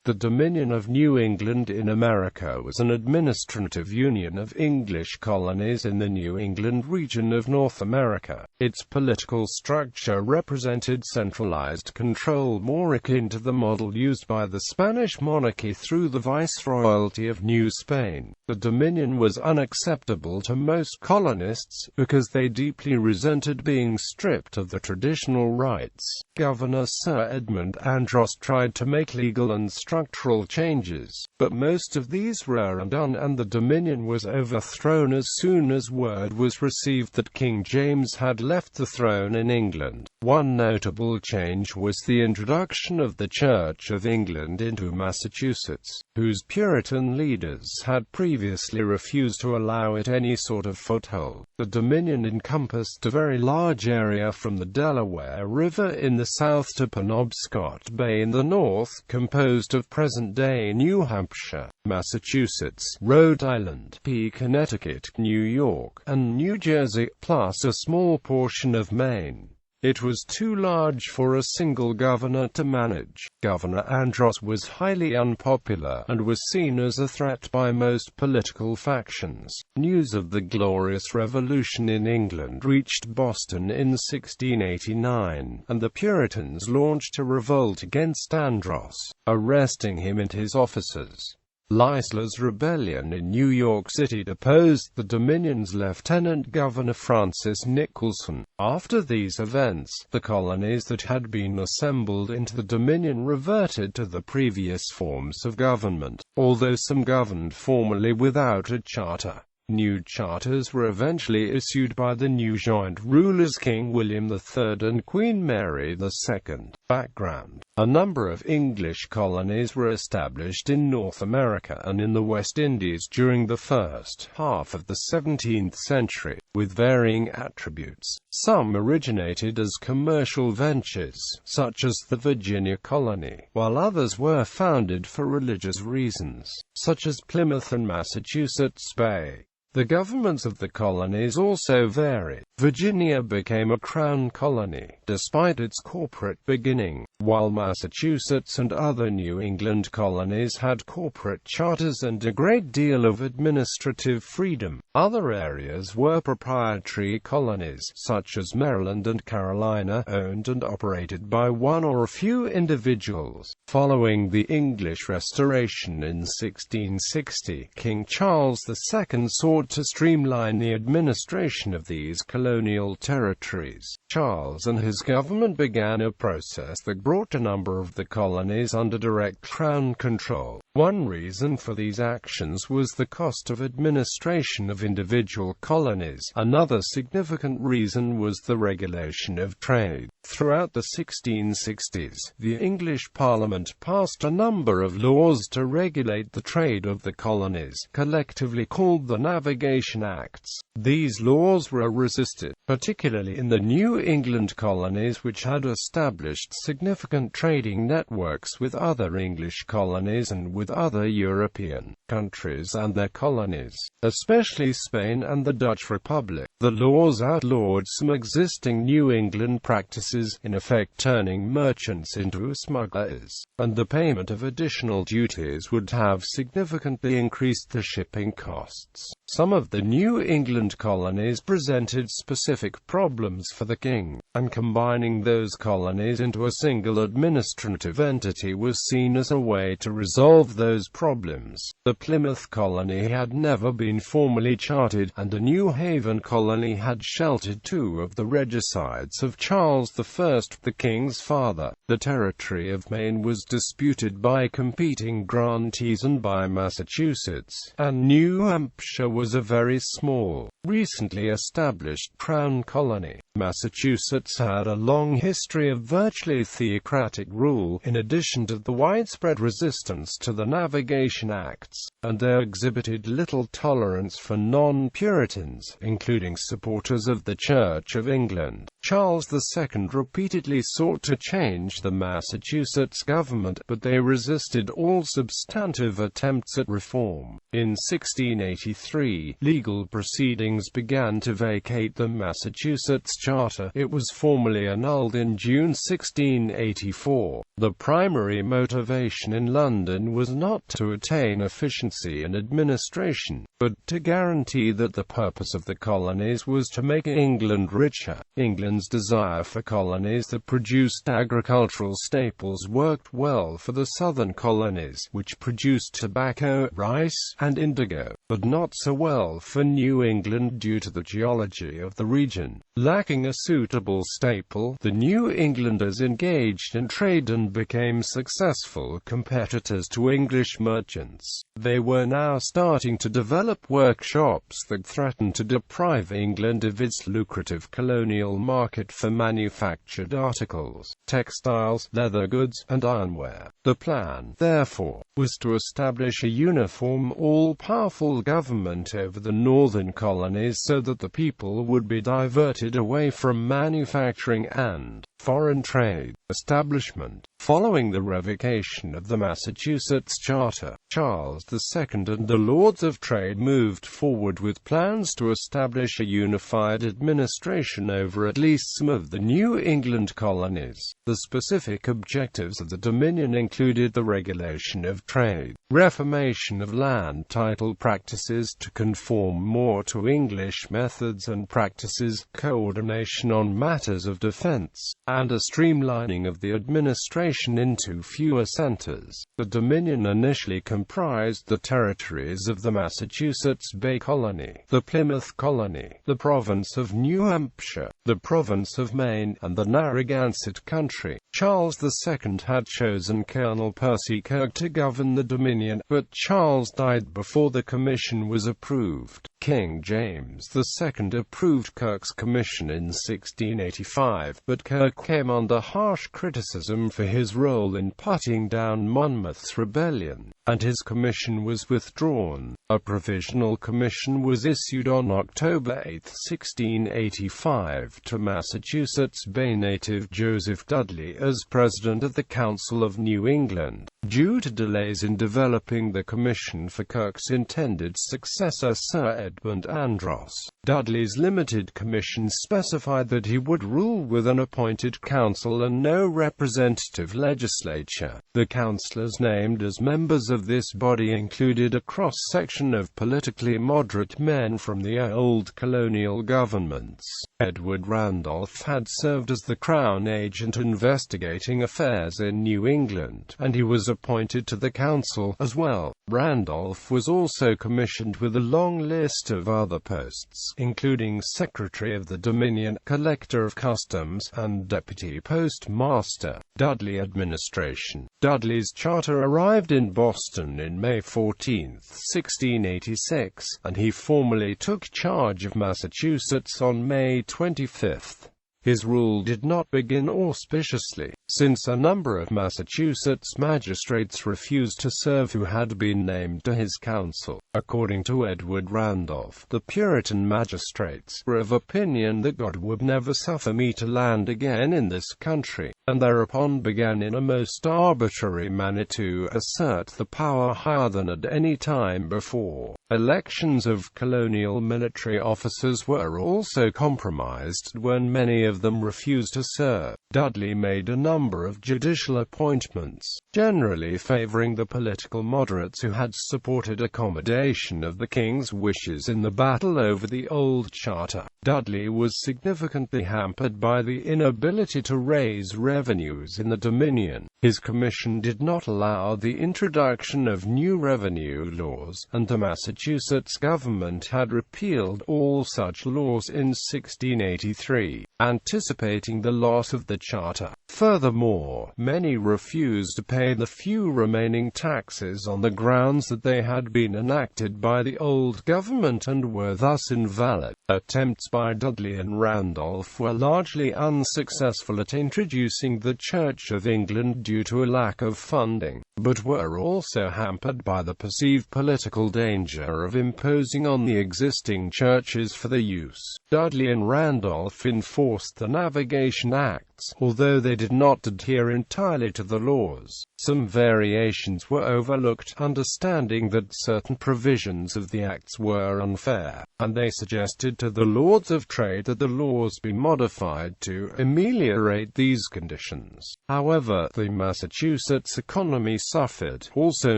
The Dominion of New England in America was an administrative union of English colonies in the New England region of North America. Its political structure represented centralized control more akin to the model used by the Spanish monarchy through the Viceroyalty of New Spain. The Dominion was unacceptable to most colonists, because they deeply resented being stripped of the traditional rights. Governor Sir Edmund Andros tried to make legal and structural changes, but most of these were undone and the Dominion was overthrown as soon as word was received that King James had left the throne in England. One notable change was the introduction of the Church of England into Massachusetts, whose Puritan leaders had previously refused to allow it any sort of foothold. The Dominion encompassed a very large area from the Delaware River in the south to Penobscot Bay in the north, composed of present-day New Hampshire, Massachusetts, Rhode Island, Connecticut, New York, and New Jersey, plus a small portion of Maine. It was too large for a single governor to manage. Governor Andros was highly unpopular, and was seen as a threat by most political factions. News of the Glorious Revolution in England reached Boston in 1689, and the Puritans launched a revolt against Andros, arresting him and his officers. Leisler's rebellion in New York City deposed the Dominion's Lieutenant Governor Francis Nicholson. After these events, the colonies that had been assembled into the Dominion reverted to the previous forms of government, although some governed formally without a charter. New charters were eventually issued by the new joint rulers King William III and Queen Mary II. Background: a number of English colonies were established in North America and in the West Indies during the first half of the 17th century, with varying attributes. Some originated as commercial ventures, such as the Virginia colony, while others were founded for religious reasons, such as Plymouth and Massachusetts Bay. The governments of the colonies also varied. Virginia became a crown colony, despite its corporate beginning, while Massachusetts and other New England colonies had corporate charters and a great deal of administrative freedom. Other areas were proprietary colonies, such as Maryland and Carolina, owned and operated by one or a few individuals. Following the English Restoration in 1660, King Charles II sought to streamline the administration of these colonial territories. Charles and his government began a process that brought a number of the colonies under direct crown control. One reason for these actions was the cost of administration of individual colonies. Another significant reason was the regulation of trade. Throughout the 1660s, the English Parliament passed a number of laws to regulate the trade of the colonies, collectively called the Navigation Acts. These laws were resisted, particularly in the New England colonies, which had established significant trading networks with other English colonies and with other European countries and their colonies, especially Spain and the Dutch Republic. The laws outlawed some existing New England practices, in effect turning merchants into smugglers, and the payment of additional duties would have significantly increased the shipping costs. Some of the New England colonies presented specific problems for the king, and combining those colonies into a single administrative entity was seen as a way to resolve those problems. The Plymouth colony had never been formally chartered, and a New Haven colony had sheltered two of the regicides of Charles I, the king's father. The territory of Maine was disputed by competing grantees and by Massachusetts, and New Hampshire was a very small, recently established crown colony. Massachusetts had a long history of virtually theocratic rule, in addition to the widespread resistance to the Navigation Acts, and they exhibited little tolerance for non-Puritans, including supporters of the Church of England. Charles II repeatedly sought to change the Massachusetts government, but they resisted all substantive attempts at reform. In 1683, legal proceedings kings began to vacate the Massachusetts Charter. It was formally annulled in June 1684. The primary motivation in London was not to attain efficiency in administration, but to guarantee that the purpose of the colonies was to make England richer. England's desire for colonies that produced agricultural staples worked well for the southern colonies, which produced tobacco, rice, and indigo, but not so well for New England due to the geology of the region. Lacking a suitable staple, the New Englanders engaged in trade and became successful competitors to English merchants. They were now starting to develop workshops that threatened to deprive England of its lucrative colonial market for manufactured articles, textiles, leather goods, and ironware. The plan, therefore, was to establish a uniform, all-powerful government over the northern colonies so that the people would be diverted away from manufacturing and foreign trade establishment. Following the revocation of the Massachusetts Charter, Charles II and the Lords of Trade moved forward with plans to establish a unified administration over at least some of the New England colonies. The specific objectives of the Dominion included the regulation of trade, reformation of land title practices to conform more to English methods and practices, coordination on matters of defense, and a streamlining of the administration into fewer centers. The Dominion initially comprised the territories of the Massachusetts Bay Colony, the Plymouth Colony, the province of New Hampshire, the province of Maine, and the Narragansett Country. Charles II had chosen Colonel Percy Kirk to govern the Dominion, but Charles died before the commission was approved. King James II approved Kirk's commission in 1685, but Kirk came under harsh criticism for his role in putting down Monmouth's rebellion, and his commission was withdrawn. A provisional commission was issued on October 8, 1685, to Massachusetts Bay native Joseph Dudley as president of the Council of New England. Due to delays in developing the commission for Kirk's intended successor Sir Edmund Andros, Dudley's limited commission specified that he would rule with an appointed council and no representative legislature. The councillors named as members of this body included a cross-section of politically moderate men from the old colonial governments. Edward Randolph had served as the Crown agent investigating affairs in New England, and he was appointed to the council as well. Randolph was also commissioned with a long list of other posts, including Secretary of the Dominion, Collector of Customs, and Deputy Postmaster. Dudley Administration. Dudley's charter arrived in Boston in May 14, 1686, and he formally took charge of Massachusetts on May 25. His rule did not begin auspiciously, since a number of Massachusetts magistrates refused to serve who had been named to his council. According to Edward Randolph, the Puritan magistrates were of opinion that God would never suffer me to land again in this country, and thereupon began in a most arbitrary manner to assert the power higher than at any time before. Elections of colonial military officers were also compromised when many of them refused to serve. Dudley made a number of judicial appointments, generally favoring the political moderates who had supported accommodation of the king's wishes in the battle over the old charter. Dudley was significantly hampered by the inability to raise revenues in the Dominion. His commission did not allow the introduction of new revenue laws, and the Massachusetts government had repealed all such laws in 1683, anticipating the loss of the charter. Furthermore, many refused to pay the few remaining taxes on the grounds that they had been enacted by the old government and were thus invalid. Attempts by Dudley and Randolph were largely unsuccessful at introducing the Church of England due to a lack of funding, but were also hampered by the perceived political danger of imposing on the existing churches for their use. Dudley and Randolph enforced the Navigation Acts, although they did not adhere entirely to the laws. Some variations were overlooked, understanding that certain provisions of the acts were unfair, and they suggested to the Lords of Trade that the laws be modified to ameliorate these conditions. However, the Massachusetts economy suffered, also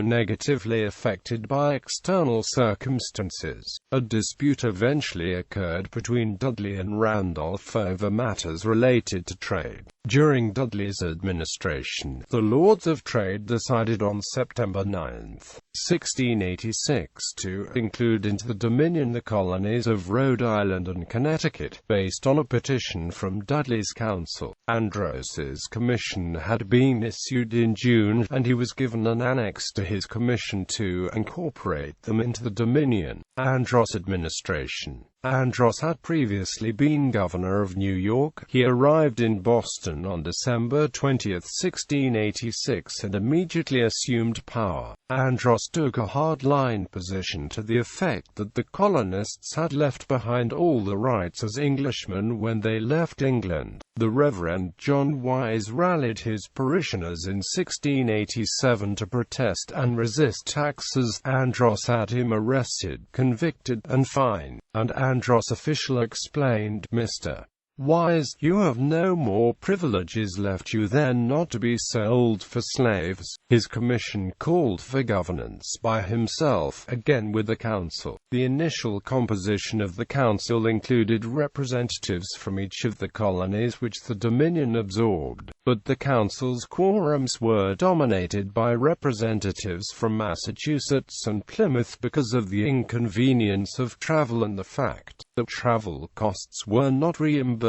negatively affected by external circumstances. A dispute eventually occurred between Dudley and Randolph over matters related to trade. During Dudley's administration, the Lords of Trade decided on September 9, 1686, to include into the Dominion the colonies of Rhode Island and Connecticut, based on a petition from Dudley's council. Andros's commission had been issued in June, and he was given an annex to his commission to incorporate them into the Dominion. Andros Administration. Andros had previously been governor of New York. He arrived in Boston on December 20, 1686, and immediately assumed power. Andros took a hard-line position to the effect that the colonists had left behind all the rights as Englishmen when they left England. The Reverend John Wise rallied his parishioners in 1687 to protest and resist taxes. Andros had him arrested, convicted, and fined, and Andros official explained, "Mr. Wise, you have no more privileges left you than not to be sold for slaves." His commission called for governance by himself, again with the council. The initial composition of the council included representatives from each of the colonies which the Dominion absorbed, but the council's quorums were dominated by representatives from Massachusetts and Plymouth because of the inconvenience of travel and the fact that travel costs were not reimbursed.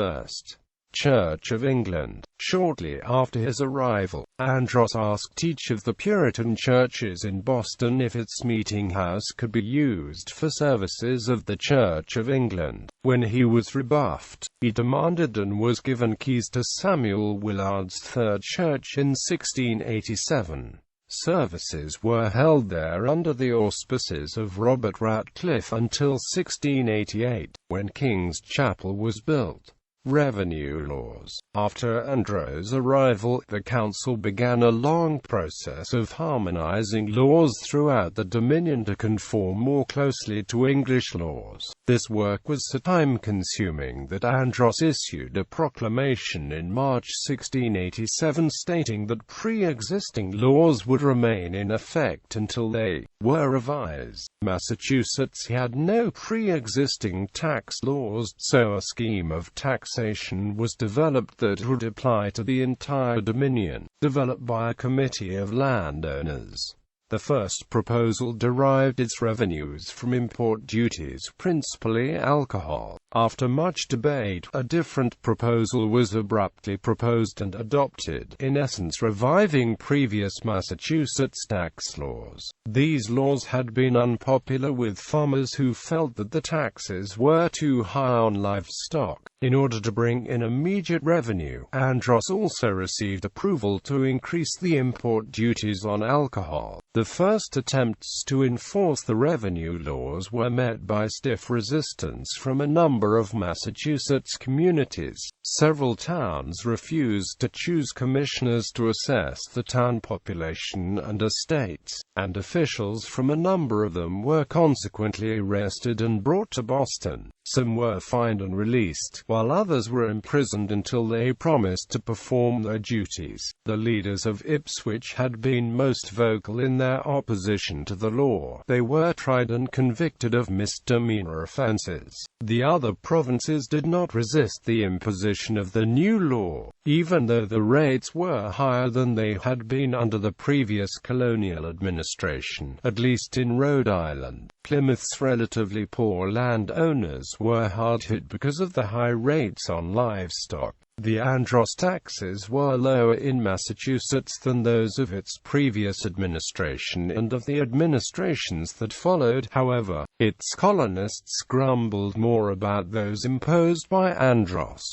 Church of England. Shortly after his arrival, Andros asked each of the Puritan churches in Boston if its meeting house could be used for services of the Church of England. When he was rebuffed, he demanded and was given keys to Samuel Willard's Third Church in 1687. Services were held there under the auspices of Robert Ratcliffe until 1688, when King's Chapel was built. Revenue laws. After Andros' arrival, the council began a long process of harmonizing laws throughout the Dominion to conform more closely to English laws. This work was so time-consuming that Andros issued a proclamation in March 1687 stating that pre-existing laws would remain in effect until they were revised. Massachusetts had no pre-existing tax laws, so a scheme of taxation was developed that would apply to the entire Dominion, developed by a committee of landowners. The first proposal derived its revenues from import duties, principally alcohol. After much debate, a different proposal was abruptly proposed and adopted, in essence reviving previous Massachusetts tax laws. These laws had been unpopular with farmers who felt that the taxes were too high on livestock. In order to bring in immediate revenue, Andros also received approval to increase the import duties on alcohol. The first attempts to enforce the revenue laws were met by stiff resistance from a number of Massachusetts communities. Several towns refused to choose commissioners to assess the town population and estates, and officials from a number of them were consequently arrested and brought to Boston. Some were fined and released, while others were imprisoned until they promised to perform their duties. The leaders of Ipswich had been most vocal in their opposition to the law. They were tried and convicted of misdemeanor offenses. The other provinces did not resist the imposition of the new law, even though the rates were higher than they had been under the previous colonial administration, at least in Rhode Island. Plymouth's relatively poor landowners were hard hit because of the high rates on livestock. The Andros taxes were lower in Massachusetts than those of its previous administration and of the administrations that followed. However, its colonists grumbled more about those imposed by Andros.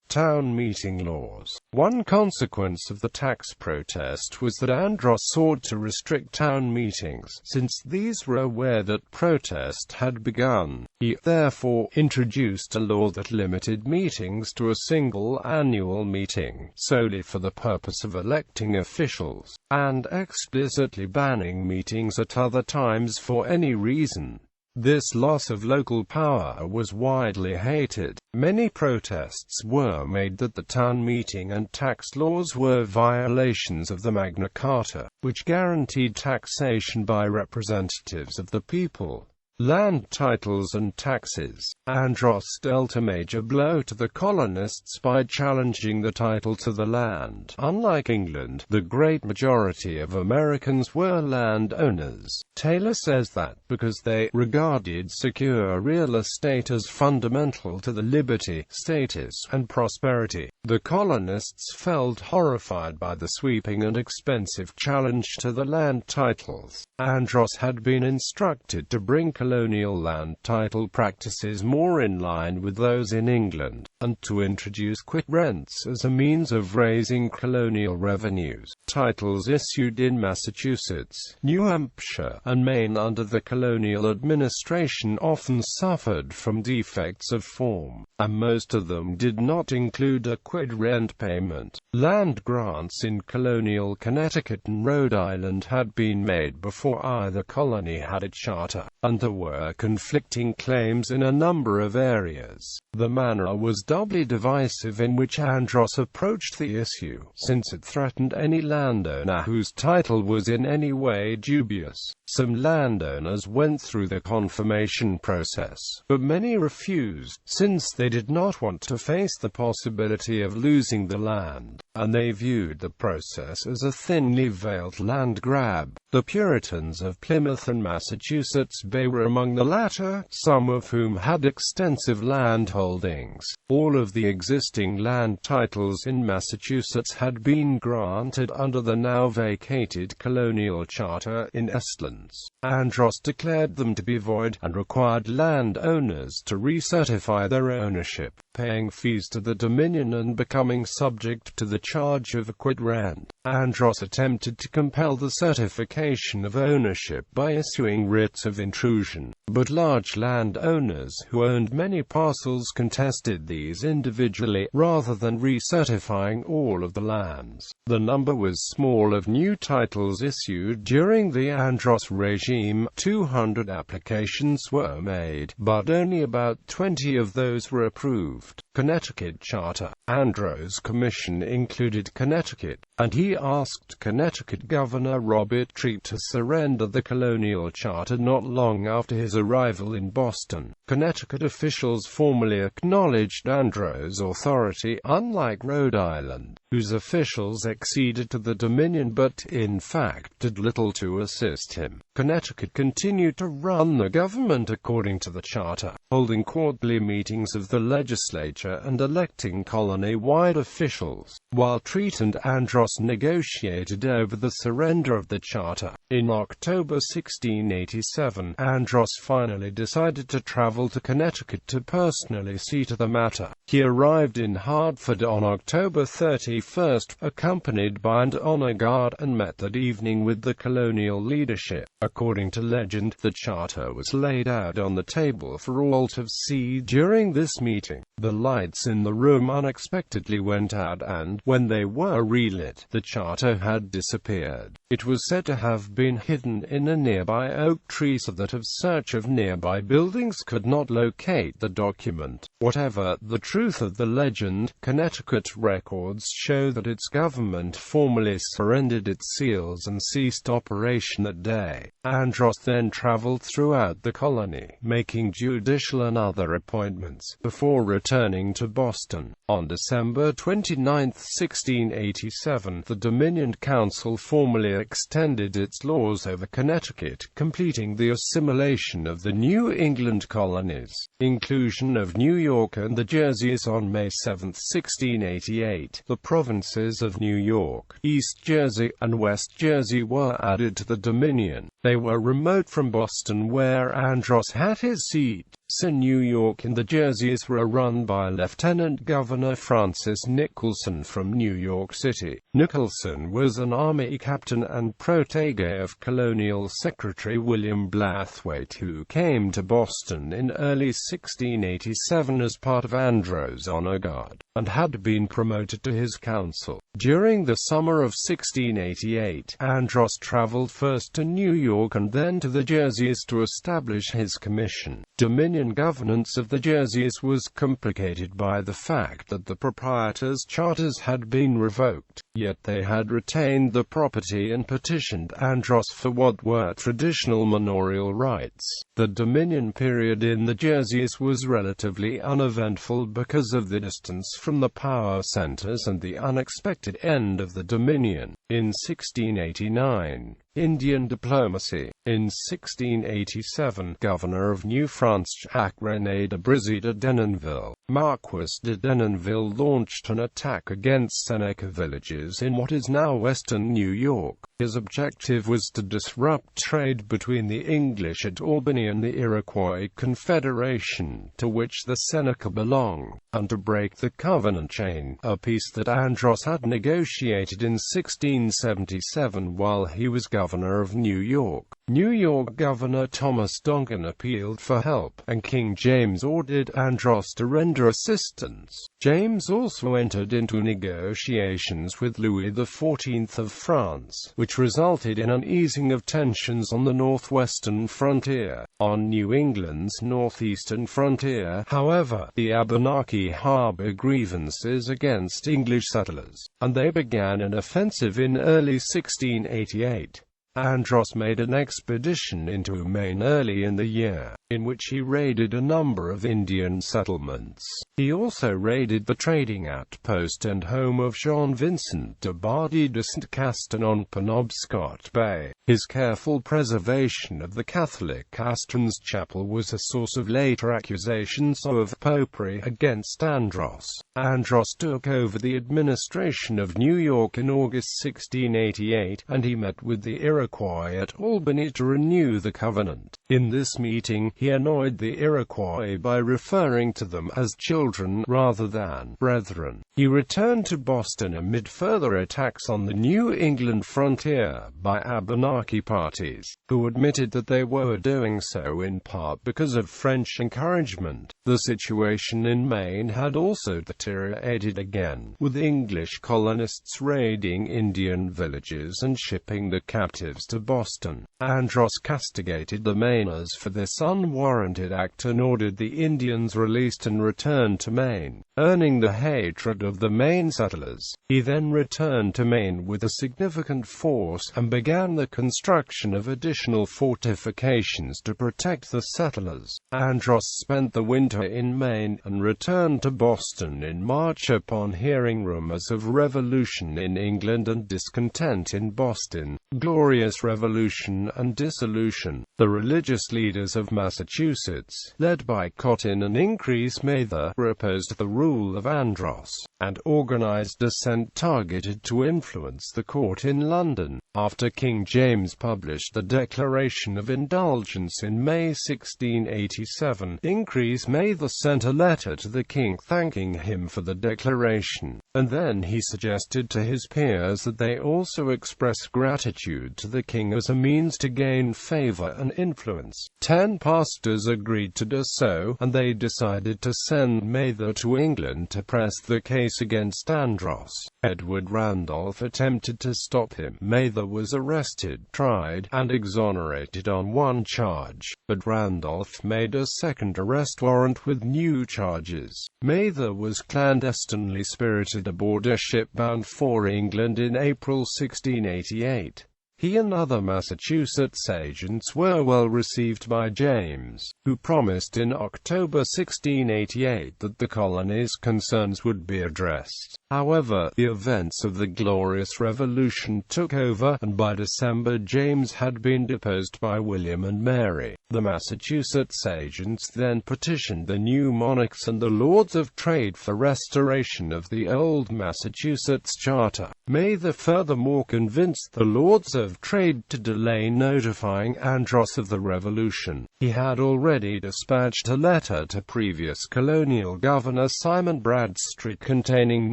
Town meeting laws. One consequence of the tax protest was that Andros sought to restrict town meetings, since these were aware that protest had begun. He, therefore, introduced a law that limited meetings to a single annual meeting, solely for the purpose of electing officials, and explicitly banning meetings at other times for any reason. This loss of local power was widely hated. Many protests were made that the town meeting and tax laws were violations of the Magna Carta, which guaranteed taxation by representatives of the people. Land titles and taxes. Andros dealt a major blow to the colonists by challenging the title to the land. Unlike England, the great majority of Americans were landowners. Taylor says that, because they regarded secure real estate as fundamental to the liberty, status, and prosperity, the colonists felt horrified by the sweeping and expensive challenge to the land titles. Andros had been instructed to bring colonial land title practices more in line with those in England, and to introduce quit rents as a means of raising colonial revenues. Titles issued in Massachusetts, New Hampshire, and Maine under the colonial administration often suffered from defects of form, and most of them did not include a quit rent payment. Land grants in colonial Connecticut and Rhode Island had been made before either colony had a charter, and there were conflicting claims in a number of areas. The manner was doubly divisive in which Andros approached the issue, since it threatened any landowner whose title was in any way dubious. Some landowners went through the confirmation process, but many refused, since they did not want to face the possibility of losing the land, and they viewed the process as a thinly veiled land grab. The Puritans of Plymouth and Massachusetts Bay were among the latter, some of whom had extensive land holdings. All of the existing land titles in Massachusetts had been granted under the now vacated colonial charter in Estlands. Andros declared them to be void, and required landowners to recertify their ownership, paying fees to the Dominion and becoming subject to the charge of a quit rent. Andros attempted to compel the certification of ownership by issuing writs of intrusion, but large landowners who owned many parcels contested these individually, rather than recertifying all of the lands. The number was small of new titles issued during the Andros regime. 200 applications were made, but only about 20 of those were approved. Connecticut Charter. Andros' commission included Connecticut, and he asked Connecticut Governor Robert Treat to surrender the colonial charter not long after his arrival in Boston. Connecticut officials formally acknowledged Andros' authority, unlike Rhode Island, whose officials acceded to the Dominion but, in fact, did little to assist him. Connecticut continued to run the government according to the charter, holding quarterly meetings of the legislature and electing colony-wide officials, while Treat and Andros negotiated over the surrender of the charter. In October 1687, Andros finally decided to travel to Connecticut to personally see to the matter. He arrived in Hartford on October 31st, accompanied by an honor guard, and met that evening with the colonial leadership. According to legend, the charter was laid out on the table for all to see. During this meeting, the lights in the room unexpectedly went out, and, when they were relit, the charter had disappeared. It was said to have been hidden in a nearby oak tree so that a search of nearby buildings could not locate the document. Whatever the truth of the legend, Connecticut records show that its government formally surrendered its seals and ceased operation that day. Andros then traveled throughout the colony, making judicial and other appointments, before returning to Boston. On December 29, 1687, the Dominion Council formally extended its laws over Connecticut, completing the assimilation of the New England colonies. Inclusion of New York and the Jerseys on May 7, 1688. The provinces of New York, East Jersey, and West Jersey were added to the Dominion. They were remote from Boston, where Andros had his seat. New York and the Jerseys were run by Lieutenant Governor Francis Nicholson from New York City. Nicholson was an Army captain and protégé of Colonial Secretary William Blathwayt, who came to Boston in early 1687 as part of Andros' honor guard, and had been promoted to his council. During the summer of 1688, Andros traveled first to New York and then to the Jerseys to establish his commission. Dominion governance of the Jerseys was complicated by the fact that the proprietors' charters had been revoked, yet they had retained the property and petitioned Andros for what were traditional manorial rights. The Dominion period in the Jerseys was relatively uneventful because of the distance from the power centers and the unexpected end of the Dominion. In 1689, Indian diplomacy. In 1687, Governor of New France Jacques René de Brizzy de Denonville, Marquis de Denonville, launched an attack against Seneca villages in what is now western New York. His objective was to disrupt trade between the English at Albany and the Iroquois Confederation, to which the Seneca belonged, and to break the Covenant chain, a peace that Andros had negotiated in 1677 while he was governor of New York. New York Governor Thomas Dongan appealed for help, and King James ordered Andros to render assistance. James also entered into negotiations with Louis XIV of France, which resulted in an easing of tensions on the northwestern frontier. On New England's northeastern frontier, however, the Abenaki harbored grievances against English settlers, and they began an offensive in early 1688. Andros made an expedition into Maine early in the year, in which he raided a number of Indian settlements. He also raided the trading outpost and home of Jean Vincent de Bardi de St. Castin on Penobscot Bay. His careful preservation of the Catholic Aston's chapel was a source of later accusations of popery against Andros. Andros took over the administration of New York in August 1688, and he met with the Iroquois at Albany to renew the covenant. In this meeting, he annoyed the Iroquois by referring to them as children rather than brethren. He returned to Boston amid further attacks on the New England frontier by Abenaki parties, who admitted that they were doing so in part because of French encouragement. The situation in Maine had also deteriorated again, with English colonists raiding Indian villages and shipping the captives to Boston. Andros castigated the Mainers for this unwarranted act and ordered the Indians released and returned to Maine, earning the hatred of the Maine settlers. He then returned to Maine with a significant force and began the construction of additional fortifications to protect the settlers. Andros spent the winter in Maine and returned to Boston in March upon hearing rumors of revolution in England and discontent in Boston. Glorious Revolution and Dissolution. The religious leaders of Massachusetts, led by Cotton and Increase Mather, opposed the rule of Andros, and organized dissent targeted to influence the court in London. After King James published the Declaration of Indulgence in May 1687, Increase Mather sent a letter to the king thanking him for the declaration, and then he suggested to his peers that they also express gratitude to the king as a means to gain favor and influence. 10 pastors agreed to do so, and they decided to send Mather to England to press the case against Andros. Edward Randolph attempted to stop him. Mather was arrested, tried, and exonerated on one charge, but Randolph made a second arrest warrant with new charges. Mather was clandestinely spirited aboard a ship bound for England in April 1688. He and other Massachusetts agents were well received by James, who promised in October 1688 that the colony's concerns would be addressed. However, the events of the Glorious Revolution took over, and by December James had been deposed by William and Mary. The Massachusetts agents then petitioned the new monarchs and the Lords of Trade for restoration of the old Massachusetts Charter. Mather furthermore convinced the Lords of of Trade to delay notifying Andros of the revolution. He had already dispatched a letter to previous colonial governor Simon Bradstreet containing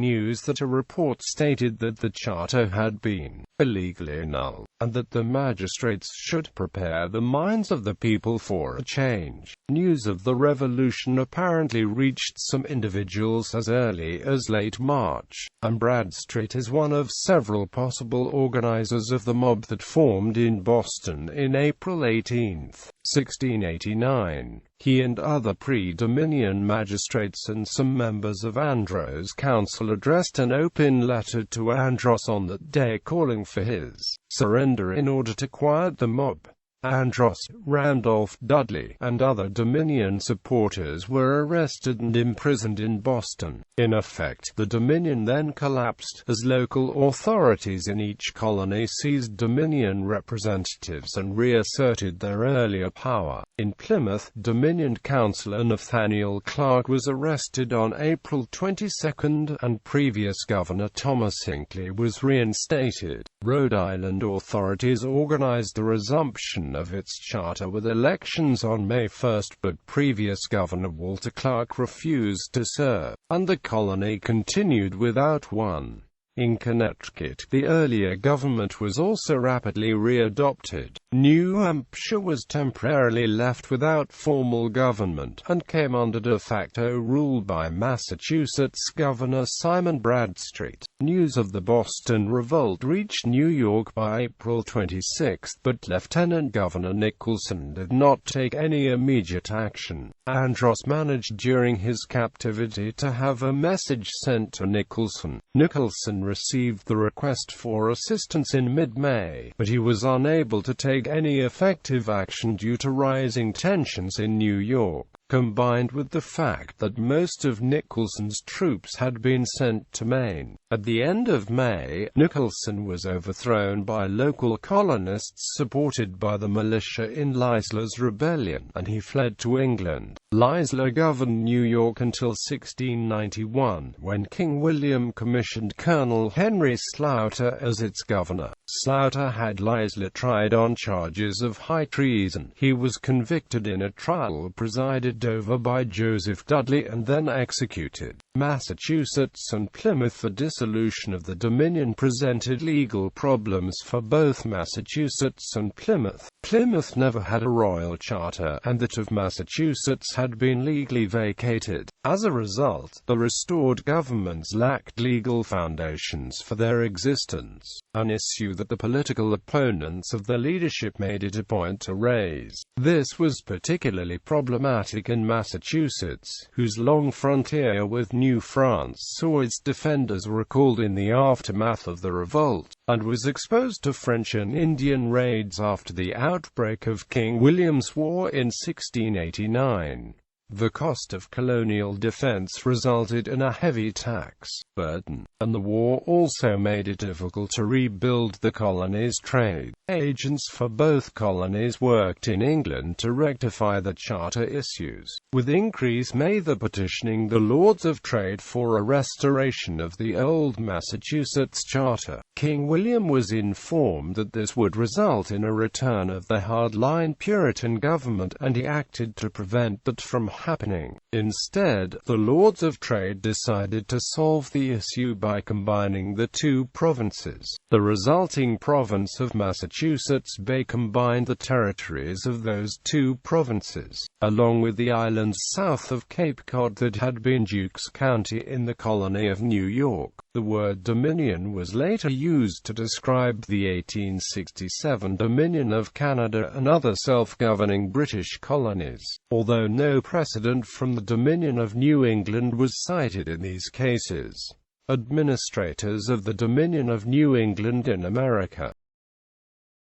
news that a report stated that the charter had been illegally annulled, and that the magistrates should prepare the minds of the people for a change. News of the revolution apparently reached some individuals as early as late March, and Bradstreet is one of several possible organizers of the mob that formed in Boston in April 18, 1689. He and other pre-Dominion magistrates and some members of Andros' council addressed an open letter to Andros on that day calling for his surrender in order to quiet the mob. Andros, Randolph, Dudley, and other Dominion supporters were arrested and imprisoned in Boston. In effect, the Dominion then collapsed, as local authorities in each colony seized Dominion representatives and reasserted their earlier power. In Plymouth, Dominion councillor Nathaniel Clark was arrested on April 22, and previous Governor Thomas Hinckley was reinstated. Rhode Island authorities organized the resumption of its charter with elections on May 1, but previous Governor Walter Clark refused to serve, and the colony continued without one. In Connecticut, the earlier government was also rapidly readopted. New Hampshire was temporarily left without formal government, and came under de facto rule by Massachusetts Governor Simon Bradstreet. News of the Boston Revolt reached New York by April 26, but Lieutenant Governor Nicholson did not take any immediate action. Andros managed during his captivity to have a message sent to Nicholson. Nicholson received the request for assistance in mid-May, but he was unable to take any effective action due to rising tensions in New York, combined with the fact that most of Nicholson's troops had been sent to Maine. At the end of May, Nicholson was overthrown by local colonists supported by the militia in Leisler's rebellion, and he fled to England. Leisler governed New York until 1691, when King William commissioned Colonel Henry Sloughter as its governor. Sloughter had Leisler tried on charges of high treason. He was convicted in a trial presided over by Joseph Dudley and then executed. Massachusetts and Plymouth. The dissolution of the Dominion presented legal problems for both Massachusetts and Plymouth. Plymouth never had a royal charter, and that of Massachusetts had been legally vacated. As a result, the restored governments lacked legal foundations for their existence, an issue that the political opponents of the leadership made it a point to raise. This was particularly problematic in Massachusetts, whose long frontier with New France saw its defenders recalled in the aftermath of the revolt, and was exposed to French and Indian raids after the outbreak of King William's War in 1689. The cost of colonial defense resulted in a heavy tax burden, and the war also made it difficult to rebuild the colony's trade. Agents for both colonies worked in England to rectify the charter issues. With increased May the petitioning the Lords of Trade for a restoration of the old Massachusetts Charter. King William was informed that this would result in a return of the hardline Puritan government, and he acted to prevent that from happening. Instead, the Lords of Trade decided to solve the issue by combining the two provinces. The resulting province of Massachusetts Bay combined the territories of those two provinces, along with the islands south of Cape Cod that had been Dukes County in the colony of New York. The word Dominion was later used to describe the 1867 Dominion of Canada and other self-governing British colonies, although no precedent from the Dominion of New England was cited in these cases. Administrators of the Dominion of New England in America.